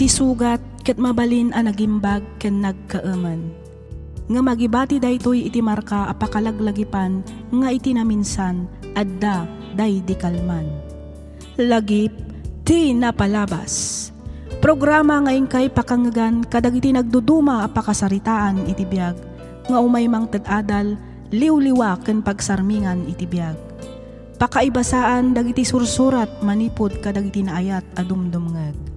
Iti sugat ket mabalin a nagimbag ken nagkaaman. Nga magibati daytoy iti marka a pakalaglagipan nga iti naminsan adda day di kalman. Lagip ti napalabas. Programa ngayon kay pakangagan kadagiti nagduduma a pakasaritaan iti biag nga umay mang tadadal liwliwa ken pagsarmingan iti biag. Pakaibasaan dagiti sursurat manipod kadagiti naayat a dumdumngeg.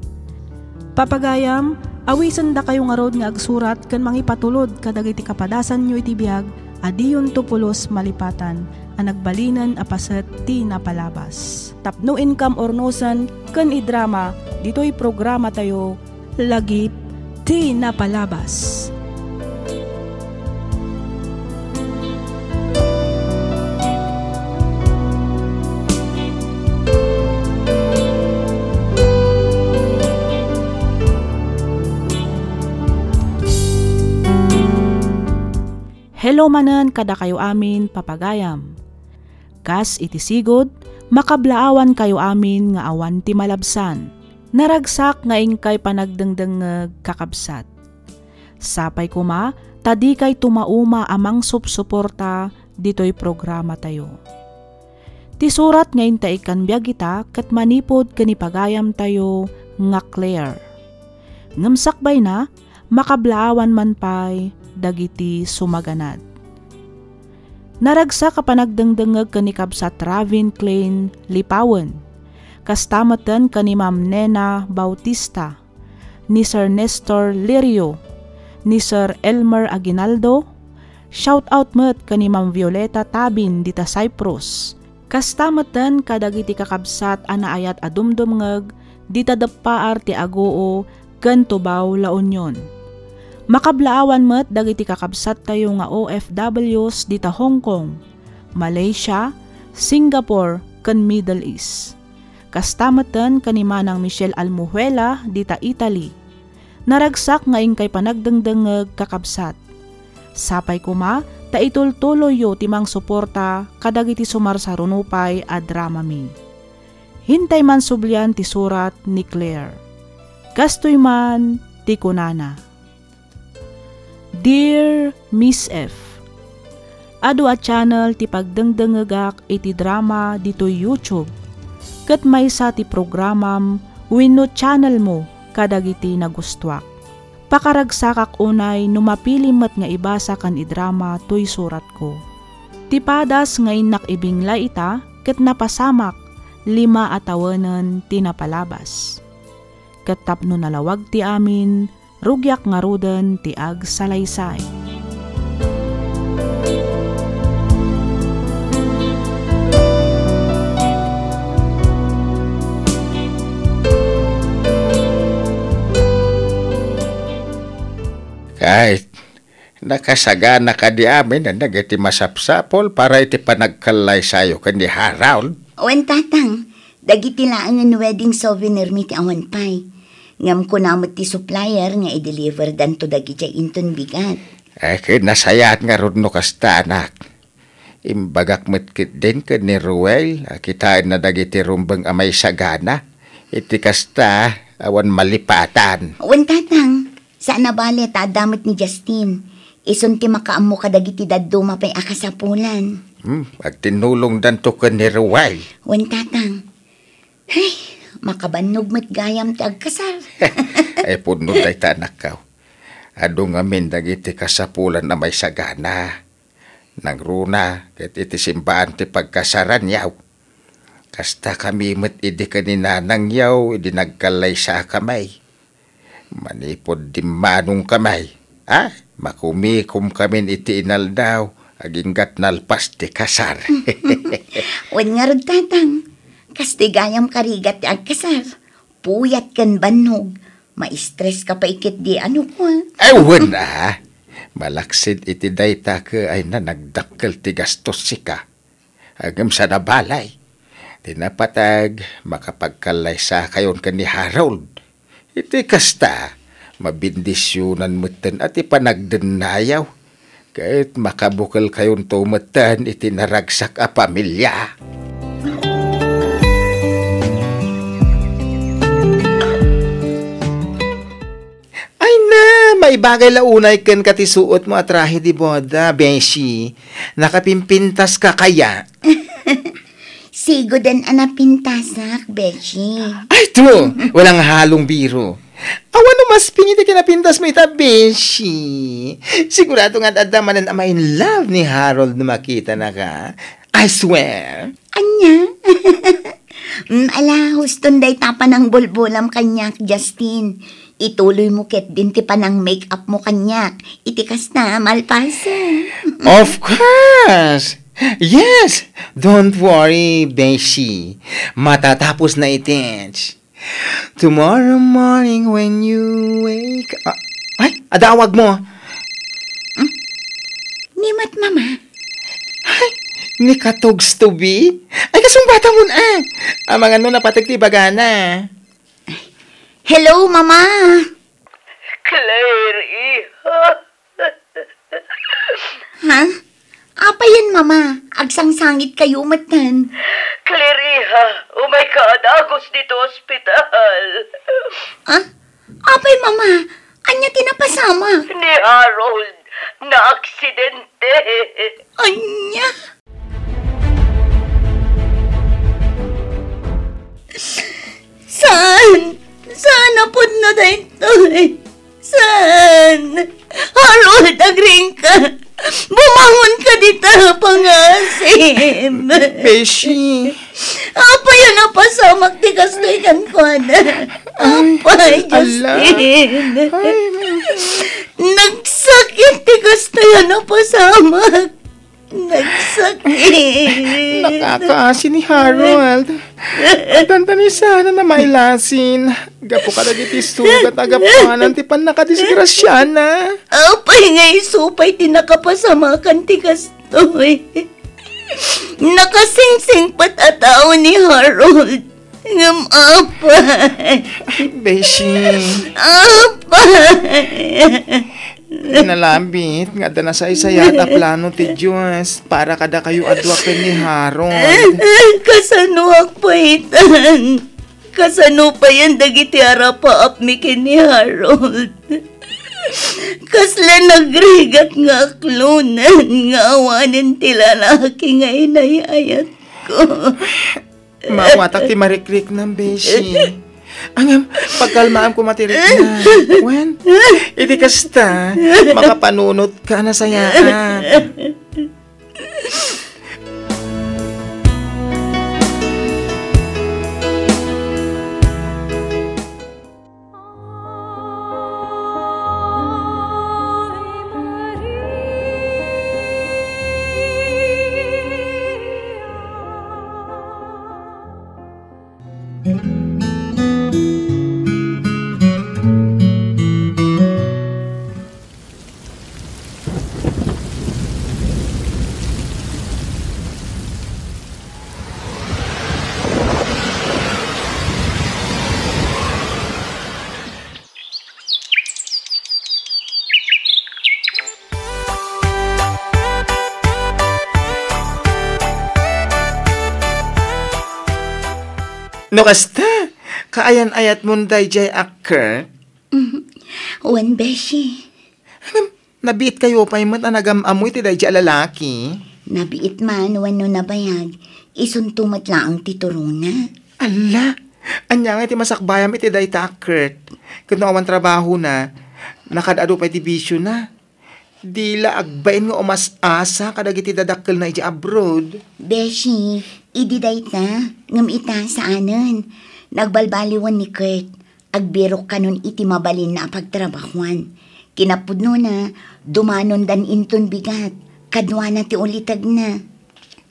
Papagayam, awisan da kayo nga rod nga agsurat ken mangipatulod kadagiti kapadasan nyo iti biag adiyon tupulos malipatan a nagbalinan a paset ti napalabas. Tapno income ornosan ken idrama ditoy programa tayo lagip ti napalabas. Hello manen kada kayo amin papagayam. Kas iti sigod, makablaawan kayo amin nga awan ti malabsan. Naragsak nga ingkay panagdengdeng kakabsat. Sapay kuma, tadi kay tumauma amang supsuporta dito'y programa tayo. Ti surat nga intay kan biag kita kat manipod kanipagayam tayo nga Claire. Ngamsakbay na, makablaawan man pay dagiti sumaganad. Naragsa ka panagdengdengeg kanikabsat Ravin Klein Lipawen, kastamatan kani Ma'am Nena Bautista, ni Sir Nestor Lirio, ni Sir Elmer Aguinaldo, shout out met kani Ma'am Violeta Tabin dita Cyprus, kastamatan kadagiti kakabsat anaayat adumdumngeg dita deppaar ti Agoo ken Tubao La Union. Makablaawan met dagiti kakabsat tayo nga OFWs dita Hong Kong, Malaysia, Singapore, ken Middle East. Kastamatan kanimanang Michelle Almuhuela dita Italy. Naragsak nga ingkay panagdengdengeg kakabsat. Sapay kuma, ta itultuloyo timang suporta kadagiti sumarsarunupay a dramami. Hintay man sublian ti surat ni Claire. Kastoy man ti kunana. Dear Miss F, adu a channel ti pagdengdengegak iti drama dito YouTube. Ket maysa ti programam wenno channel mo kadagiti nagustuak. Pakaragsakak unay numapili met nga ibasa kan idrama toy surat ko. Ti padas nga inak ibingla ita ket napasamak 5 atawenen ti napalabas. Ket tapno nalawag ti amin rugyak nga ruden ti ag salaysay. Kahit nakasagana ka di amin na nagiti masapsapol para iti panagkalay sayo kandi Harold. Owen tatang, dagiti laan ng wedding souvenir mi ti awan pay. Ngam ko namot ti supplier nga i-deliver dan to dagiti inton bigat. Kinasayat nga ron no kasta anak. Imbagak metkit din ka ni Ruel, kitain na dagiti rumbang amay sagana. Iti kasta awan malipatan. Owen tatang, saan na bali tadamit ni Justin? Ison ti makaammo ka dagiti daduma pay akasapulan. Agtinulong dan to ka ni Ruel. Owen tatang, hey, makabanog met gayam ti agkasal. Ay puno day tanak ka. Ado nga min dagiti kasapulan na may sagana. Nangruna ket iti simbaan ti pagkasaran yaw. Kasta kami met idi kaninanang yaw idi nagkalay sa kamay. Manipod di manong kamay. Makumikom kami iti inaldaw aginggat nalpas ti kasar. Wen nga rod tatang. Kastigayam karigat ti agkasar. Puyat kan banog. Ma-stress ka pa ikit di ano ko. Ewan na. Malaksid iti dayta ka ay na nagdakkel ti gastos sika. Agam sa nabalay. Tinapatag makapagkalay sa kayon ka ni Harold. Iti kasta mabindisyonan mutan at ipanagdenayaw. Kahit makabukal kayon tumatan iti naragsak a pamilya. bagay launay ken katisuot mo atrahe di boda, Beshi. Nakapimpintas ka kaya? Sigo din anapintasak, Beshi. Ay, to! Walang halong biro. Awan no mas pingiti ka napintas mo ita, Beshi. Sigurado nga adamanan ama in love ni Harold na makita na ka. I swear. Anya? Ala, huston day tapa ng bulbulam kanyak, Justin. Ituloy mo ket din ti pa ng make-up mo kanyak. Itikas na, malpasa. Of course! Yes! Don't worry, Beshi. Matatapos na itens. Tomorrow morning when you wake up... Ay, adawag mo. Nimat, mama. Ay, ni katugs to be? Ay, kasong bata mo na. Ang mga no napatagtibagana. Hello, mama. Claire, iha. Ha? Apa yan, mama? Agsangsangit kayo matan. Claire, iha. Oh my God, agos dito ospital. Ha? Apay, mama. Anya tinapasama. Ni Harold, na aksidente. Anya? Saan? Saan napod na dito? Saan? Harold, agring ka. Bumangon ka dito, pangasim. Beshi. Apa yan ang pasamak ti kastoy kan ko na? Apay, Justin. Nagsakit ti kastoy ang pasamak. Nagsakit. Nakakaasi ni Harold. At tantani sana na mailasin. Gapo ka nagiti sugat agapanan ti pan nakadisgrasya na. Apay nga isupay ti nakapasamakan ti kastoy. Nakasingsing patataw ni Harold. Ngam apay. Beshi. Apay. Nalambit nga na sa isayata plano ti Diyos para kada kayo adwaken ni Harold. Kasanuak pa itan. Kasano pa yan dagiti arapa apmikin ni Harold. Kasla nagrigat nga aklunan nga awanin ti lalaki nga inayayat ko. Mawatak ti marikrik ng Beshi. Angam, pagkalmaan ko matirik na. Wen, iti kasta, makapanunot ka na sayaan. No kasta, kaayan-ayat munday jay akker. Wan, Beshi. Nabiit kayo pa yung matanagam-amoy ti day jay lalaki. Nabiit man, wano nabayag. Isuntumat lang ang tituruna. Ala, anya nga ti masakbayam iti day ta akker. Kung awan trabaho na, nakadado pa iti bisyo na. Dila agbain nga umas asa kadag iti dadakkel na iti abroad. Beshi, ididay ta, ngam ita sa anan. Nagbalbaliwan ni Kurt, agbirok kanon iti mabalin na pagtrabahuan. Kinapudno na, dumanon dan inton bigat, kadwa na ti ulitag na.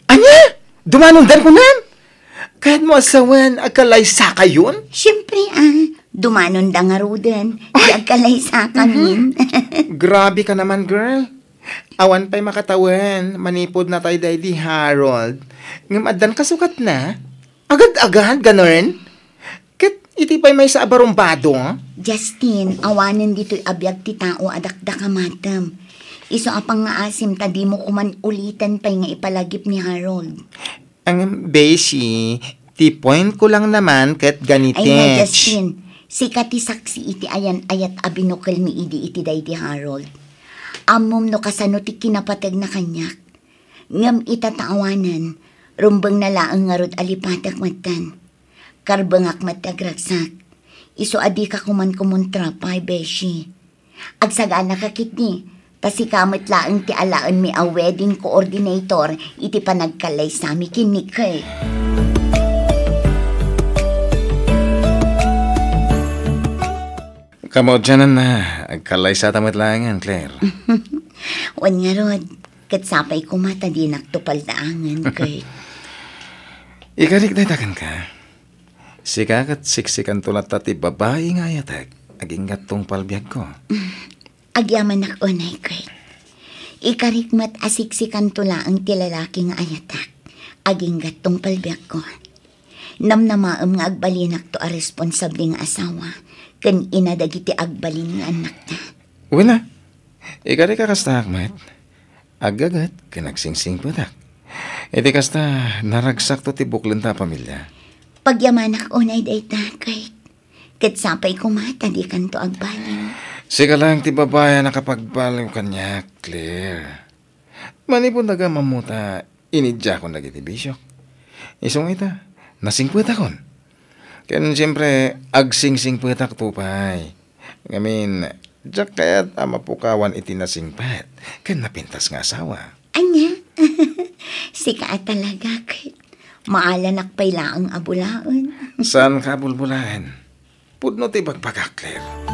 Anya? Dumanon dan ko na? Kahit mo asawan, agkalay sa kayon? Siyempre dumanon da nga ruden, di agkalay sa kamin. Grabe ka naman, girl. Awan pa'y makatawan, manipod na tayo dahil di Harold. Ngam adan kasukat na? Agad-agad, ganon? Kat iti pa'y may sa abarumbado, Justin, awanan dito'y abiyag ti tao adakda kamatam. Iso apang nga asim, tadi mo kuman ulitan pa'y nga ipalagip ni Harold. Ang Beshi, ti point ko lang naman kat ganitech. Ay na, Justin, Si katisaksi iti ayan ayat abinukal mi idi iti day di Harold. Amom no kasano ti kinapatag na kanyak. Ngam itataawanan, rumbang nalaang nga rod alipatak matan. Karbangak matagraksak. Iso adi ka kuman kumuntra pa'y beshi. Agsagana kakit ni, kasi kamit laang ti alaan mi a wedding coordinator iti panagkalay sami kinik eh. Kamo dyan na, agkalay sa tamat langan, Claire. Wan nga rod, katsapay kumata di naktupal daangan kay. Ikarik na itakan ka. Sikakat siksikan tulat tati babae nga yatag. Aging gatong palbiag ko. Agyaman ako na kay. Ikarikmat asiksikan tula ang tilalaki nga ayatak. Aging gatong palbiag ko. Namnamaam nga agbalinak to a responsabling asawa. Kan inadagiti agbalin nga anak na. Wala. Ikarik ka kasta akmat. Agagat kinagsingsing patak. Iti kasta naragsak to ti buklan ta pamilya. Pagyamanak unay dayta kay. Katsapay kumata di kanto agbalin. Sika lang ti babaya nakapagbaliw kanya, Claire. Manipon daga mamuta inidya ko nagiti bisyok. Isong ita, nasingpweta kon. Kaya siyempre, agsingsing pwetak tupay. Ngamin, diyak kaya't amapukawan iti nasingpat. Kaya napintas nga asawa. Anya? Sika talaga kay. Maalanak pa'y laang abulaon. Saan ka bulbulahan? Pudno ti bagbaga, Claire.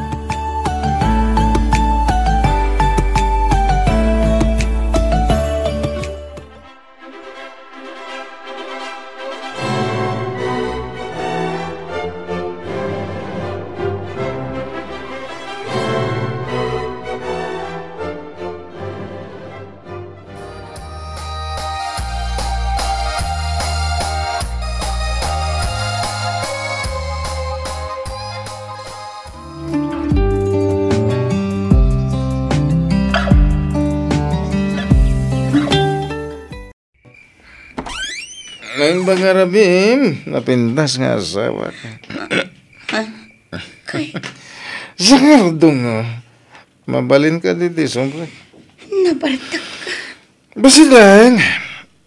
Ngayon ba nga rabim? Napintas nga asawa ka. Sakardong oh. Mabalin ka dito, siyempre. Nabartak ka. Basta lang.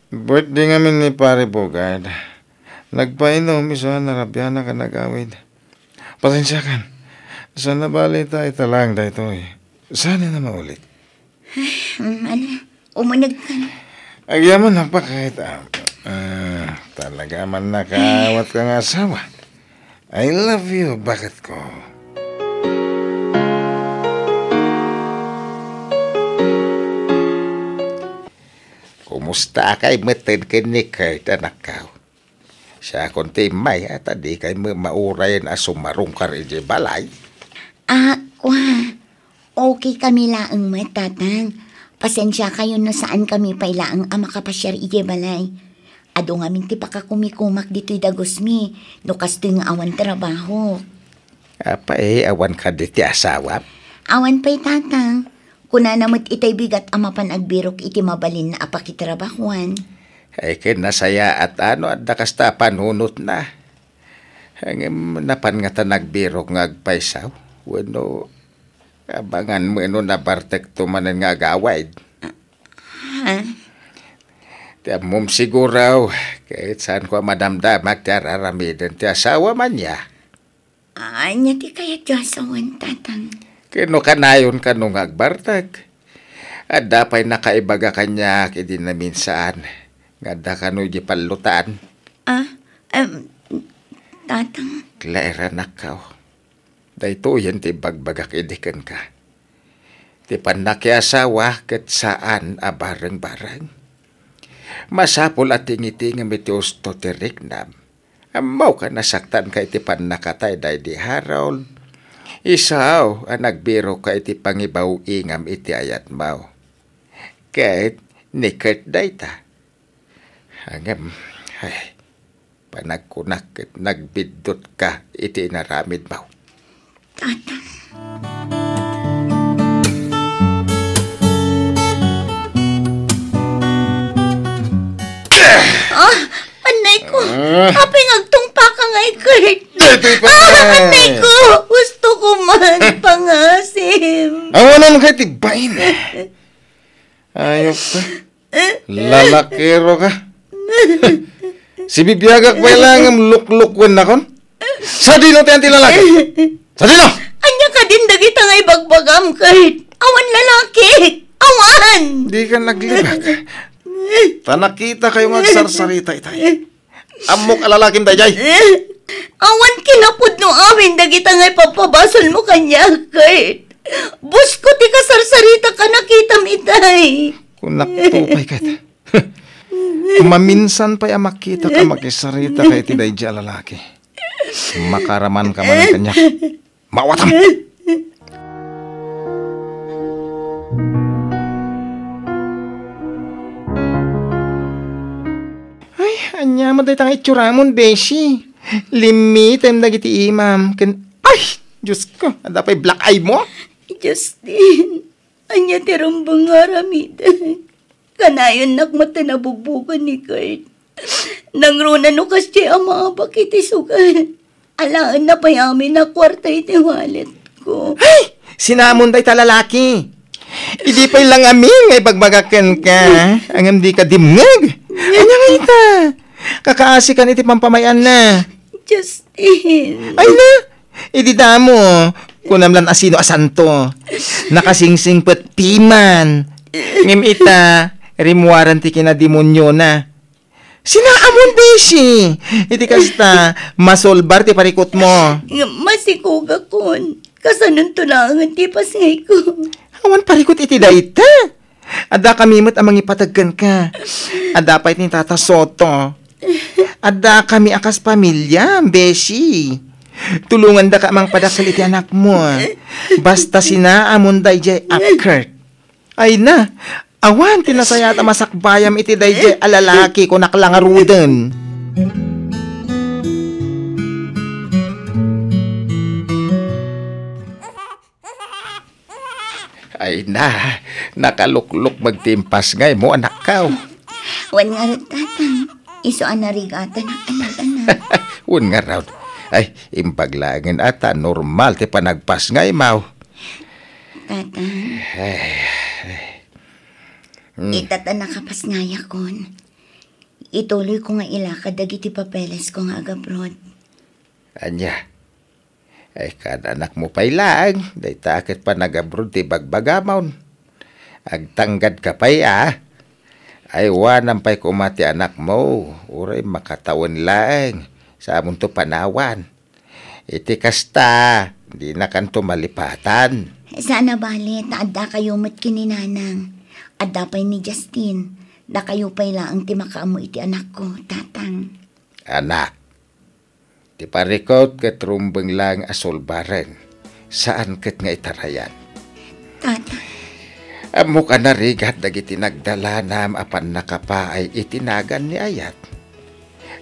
Birthday ngamin ni Pare Bogard. Nagpainom, iso narabyan na ka nag-awid. Pasensya kan. Sa nabali tayo talang dahito eh. Sana na maulit. Umunag ka na. Agyaman na pa kahit talaga man nakawat ka nga asawa. I love you, bakit ko? Kumusta kay matid kinik kahit anak ka? Siya konti may at di kay maurayan a sumarong ka rin balay. Kwa. Okay kami laang matatang. Pasensya kayo na saan kami pailaang makapasyar ije balay. Ado nga minti pa ka kumikumak dito'y dagosmi. No kasto'y nga awan trabaho. Apa awan ka diti asawa? Awan pa'y tatang. Kuna namot itay bigat amapan agbirok iti mabalin na apakitrabahuan. Ay kinasaya at ano at nakasta panunot na. Hangim napan nga ta nagbirok nga agpaisaw. Wano, abangan mo ino na bartek tumanan nga agawid. Mum siguraw, kahit saan ko madamdamak ti araramidin ti asawa man niya. Anya ti kaya ti asawan, tatang. Kino kanayon ka nung agbartag. At dapay nakaibaga kanya kidi na minsan. Ngada ka no di palutan. Tatang. Claire anak ka. Dahito yan ti bagbagak idikan ka. Ti panaki asawa kat saan bareng-bareng. Masapol at tingiti nga mitios to ti Rignam. Amaw ka nasaktan ka iti panakatay day di Harold. Isaw ang nagbiro ka iti pangibaw ingam iti ayat maw. Kahit nikert day ta. Hangam, ay, panagkunak at nagbidot ka iti inaramid maw. Tatang. Anay ko. Aping agtungpa ka nga, Kurt. Anay ko. Awan, pangasim. Awanan kay tibain. Ayok ka. Lalakero ka. Si bibiyagak pa lang ang luklukwan na kon. Sa dino tayo tilalaki? Sa dino? Anya ka din dagita ngay bagbagam kahit. Awan lalaki. Awan. Di ka naglibak. Tanakita kayo magsarsarita itay. Amok alalakim tayo jay. Awan kinapod no amin dagita ngay papabasol mo kanya kahit. Bus ko ti kasarsarita ka nakita mitay. Kung nakutupay ka ita. Maminsan pa makita ka makisarita kay ti day jay alalaki. Makaraman ka man kanya. Mawatam! Ay, anya mo tayo tang itsuramon, Beshi. Limitem na giti imam. Ay, Diyos ko, adapay black eye mo? Justin, anya tirumbang haramidan. Kanayon nakmata na bugbugan ni Kurt. Nangruna no kasi ang mga bakiti sugal. Alaan na payamin na kwarta iti wallet ko. Ay, sinamon tayo talalaki. Idi pa'y lang amin ngay bagbagakan ka. Ang di ka dimngag. Anya nga ita. Kakaasi ka iti pampamayan na. Justin. Ay na, idi damo. Kunamlan asino asanto. Nakasingsing pet piman. Ngim ita, rimuaran ti kinademonyo na. Sinaamon, Beshi. Iti kasta, masolbar ti parikot mo. Masikuga kon. Kasanon tulangan ti pasngay ko. Awan parikot iti dayta. Ada kami mo't amang ipataggan ka. Ada pa iti Tata Soto. Ada kami akas pamilya, Beshi. Tulungan da ka amang padakal iti anak mo. Basta sinaamon day jay akert. Ay na, awan tinasayata masakbayam iti day jay alalaki ko naklangaruden. Ay na, nakalukluk magtimpas ngay mo anak ka. Wan nga rin tatang. Iso anarigatan ang anak-anak. Wan nga raw. Ay, impaglangin ata normal ti panagpas ngay mau. Tatang. Itata nakapas nga yakon. Ituloy ko nga ilakad dagiti papeles ko nga agabroad. Anya, ay kada anak mo pa'y lang, day takit pa nag-abroad ti bagbagamon. Agtanggad ka pa'y ay wanam pa'y kumati anak mo, uray makatawan lang, sa amon to panawan. Iti kasta, di na kanto malipatan. Sana bali, taadda kayo mat kininanang. Adda pa'y ni Justin, na kayo pa'y laang ti makaamo iti anak ko, tatang. Anak, ti parikot ket rumbeng lang asolbaren. Saan ket nga itarayan? Tatang. Amo ka narigat dagiti nagdala nam apan nakapaay itinagan ni ayat.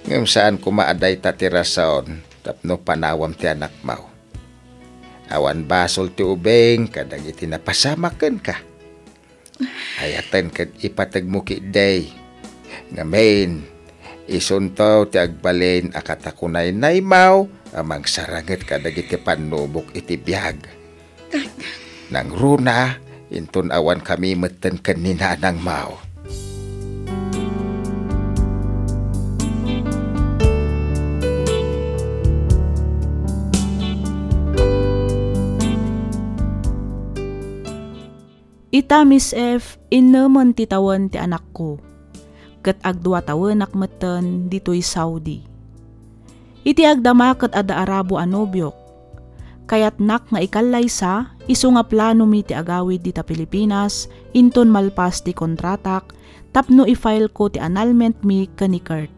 Ngem saan kumaaday tatirason tapno panawam ti anak mau. Awan basol ti ubeng kadagiti napasamaken ka. Ayatan ket ipatagmuki day. Ngamen isuntaw ti agbalin akatakunay naymaw amang saranget kadagiti panubok iti biyag. Nang runa, intun awan kami meten kanina ng mau. Ita Miss F, inaman titawan ti anak ko. Kat agdua tawen nakmeten dito'y Saudi. Iti agdama kat ada Arabo anobyok. Kayat nak nga ikallay sa, iso nga plano mi ti agawid dita Pilipinas, inton malpas ti kontratak, tapno i-file ko ti annulment mi kani Kurt.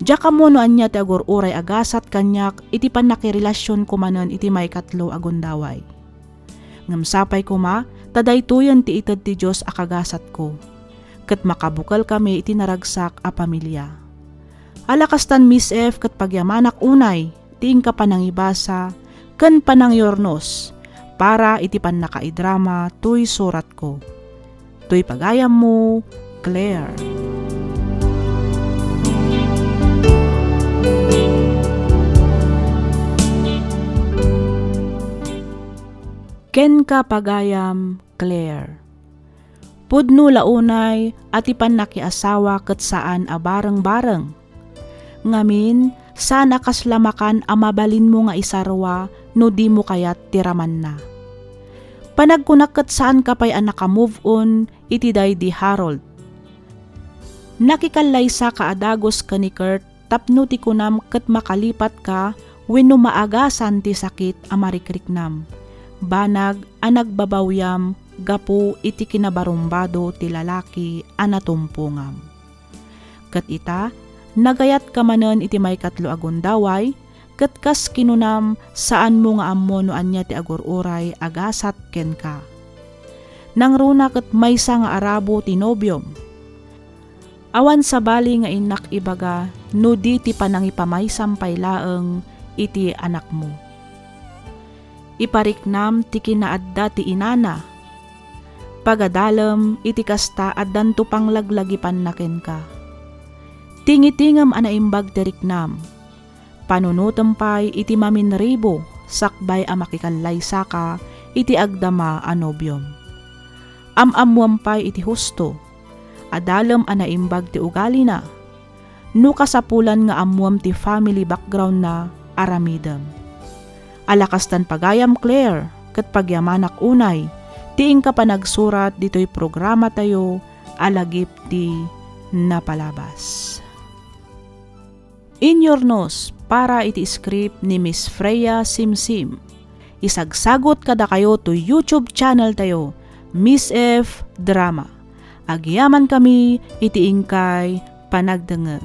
Diyaka mo no anya ti agor uray agasat kanyak, iti panakirelasyon ko manan iti may katlo agundaway. Ngamsapay ko ma, tadaytoyan ti itad ti Diyos akagasat ko. Kat makabukal kami iti naragsak a pamilya. Alakastan Miss F kat pagyamanak unay, tiing ka panangibasa, ken panangyornos, para iti pan nakaidrama tuy surat ko. Tuy pagayam mo, Claire. ken ka pagayam Claire. Pudno launay at ipan nakiasawa ket saan a bareng-bareng. Ngamin, sana kaslamakan amabalin mo nga isarwa no di mo kayat tiraman na. Panagkunak ket saan ka pay anak move on iti day di Harold. Nakikallaysa ka adagos ka ni Kurt tapno ti kunam ket makalipat ka wenno maagasan ti sakit a marikriknam. Banag a nagbabawyam gapu iti kinabarumbado ti lalaki a natumpungam. Ket ita, nagayat ka manen iti may katlo agundaway, ket kas kinunam saan mo nga ammo no anya ti agururay agasat ken ka. Nangruna ket maysa nga arabo ti nobyom. Awan sa bali nga inak ibaga no di ti panangipamaysam paylaeng iti anak mo. Ipariknam ti kinaadda ti inana. Pagadalem iti kasta addan tu panglaglagipan naken ka. Tingitingam anaimbag teriknam. Panunutem pay iti maminribo sakbay a makikanlaysa ka iti agdama a nobyom. Amamuam pay iti husto. Adalem anaimbag ti ugali na. No kasapulan nga amuam ti family background na aramidem. Alakastan pagayam Claire, ket pagyamanak unay, tiing ka pa nagsurat dito'y programa tayo, alagip ti napalabas. In your nose, para iti script ni Miss Freya Simsim. Isagsagot kada kayo to YouTube channel tayo, Miss F Drama. Agyaman kami, iti ingkay panagdengeg.